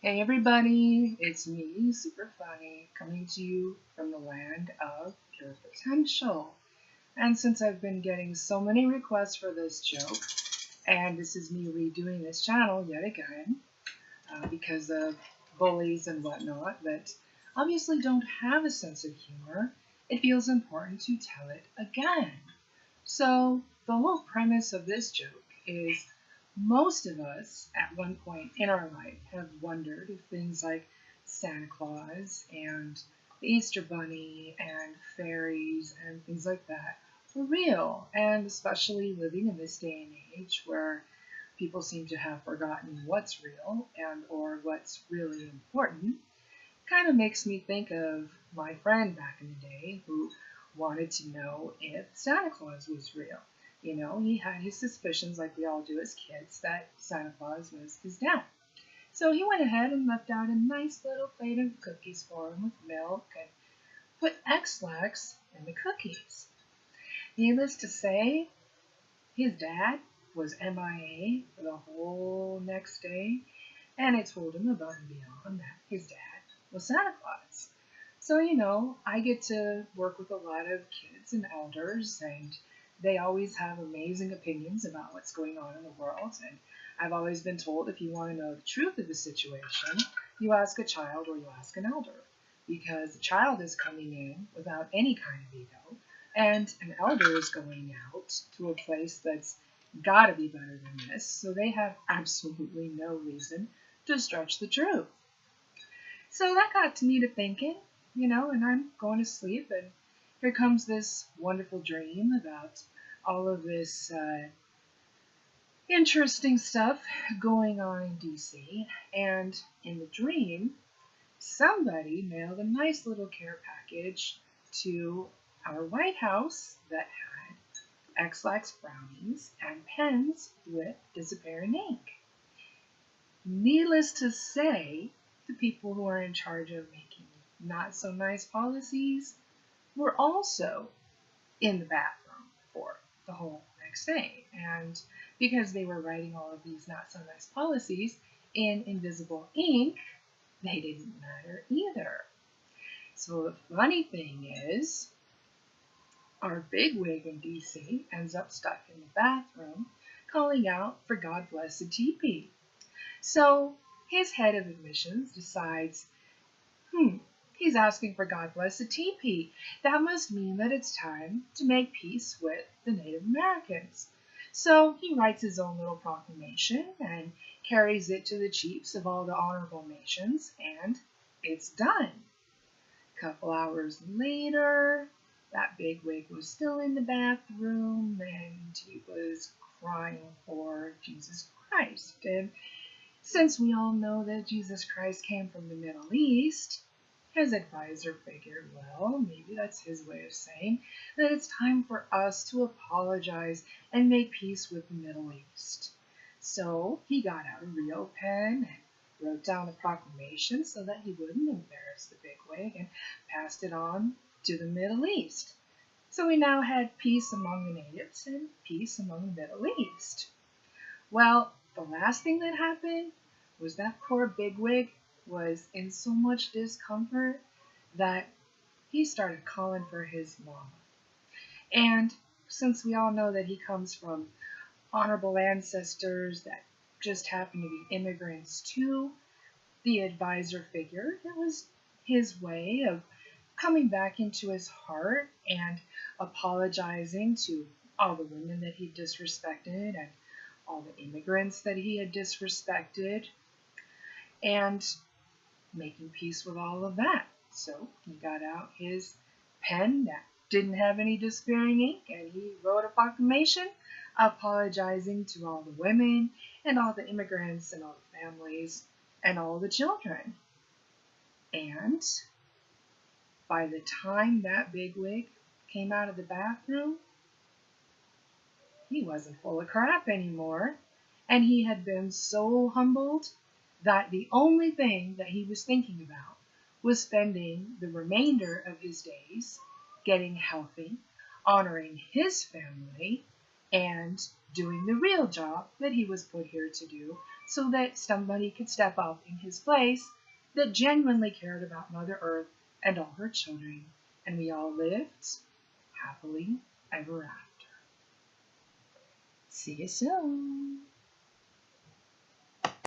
Hey everybody, it's me, Super Funny, coming to you from the land of pure potential. And since I've been getting so many requests for this joke, and this is me redoing this channel yet again, because of bullies and whatnot that obviously don't have a sense of humor, it feels important to tell it again. So, the whole premise of this joke is most of us at one point in our life have wondered if things like Santa Claus and the Easter Bunny and fairies and things like that were real, and especially living in this day and age where people seem to have forgotten what's real and or what's really important, kind of makes me think of my friend back in the day who wanted to know if Santa Claus was real. You know, he had his suspicions, like we all do as kids, that Santa Claus was his dad. So he went ahead and left out a nice little plate of cookies for him with milk and put exlax in the cookies. Needless to say, his dad was MIA for the whole next day, and I told him above and beyond that his dad was Santa Claus. So, I get to work with a lot of kids and elders, and they always have amazing opinions about what's going on in the world. And I've always been told if you want to know the truth of the situation, you ask a child or you ask an elder. Because a child is coming in without any kind of ego, and an elder is going out to a place that's got to be better than this, so they have absolutely no reason to stretch the truth. So that got to me to thinking, and I'm going to sleep, and here comes this wonderful dream about all of this interesting stuff going on in DC. And in the dream, somebody mailed a nice little care package to our White House that had exlax brownies and pens with disappearing ink. Needless to say, the people who are in charge of making not so nice policies were also in the bathroom for the whole next day. And because they were writing all of these not so nice policies in invisible ink, they didn't matter either. So the funny thing is, our bigwig in DC ends up stuck in the bathroom calling out for God bless the TP. So his head of admissions decides, he's asking for God bless the TP. That must mean that it's time to make peace with the Native Americans. So he writes his own little proclamation and carries it to the chiefs of all the honorable nations, and it's done. A couple hours later, that bigwig was still in the bathroom, and he was crying for Jesus Christ. And since we all know that Jesus Christ came from the Middle East, his advisor figured, well, maybe that's his way of saying that it's time for us to apologize and make peace with the Middle East. So he got out a real pen and wrote down a proclamation so that he wouldn't embarrass the bigwig and passed it on to the Middle East. So we now had peace among the natives and peace among the Middle East. Well, the last thing that happened was that poor bigwig was in so much discomfort that he started calling for his mama. And since we all know that he comes from honorable ancestors that just happen to be immigrants too, the advisor figured it was his way of coming back into his heart and apologizing to all the women that he disrespected and all the immigrants that he had disrespected and making peace with all of that. So he got out his pen that didn't have any disappearing ink, and he wrote a proclamation apologizing to all the women and all the immigrants and all the families and all the children. And by the time that bigwig came out of the bathroom, he wasn't full of crap anymore, and he had been so humbled that the only thing that he was thinking about was spending the remainder of his days getting healthy, honoring his family, and doing the real job that he was put here to do, so that somebody could step up in his place that genuinely cared about Mother Earth and all her children, and we all lived happily ever after. See you soon.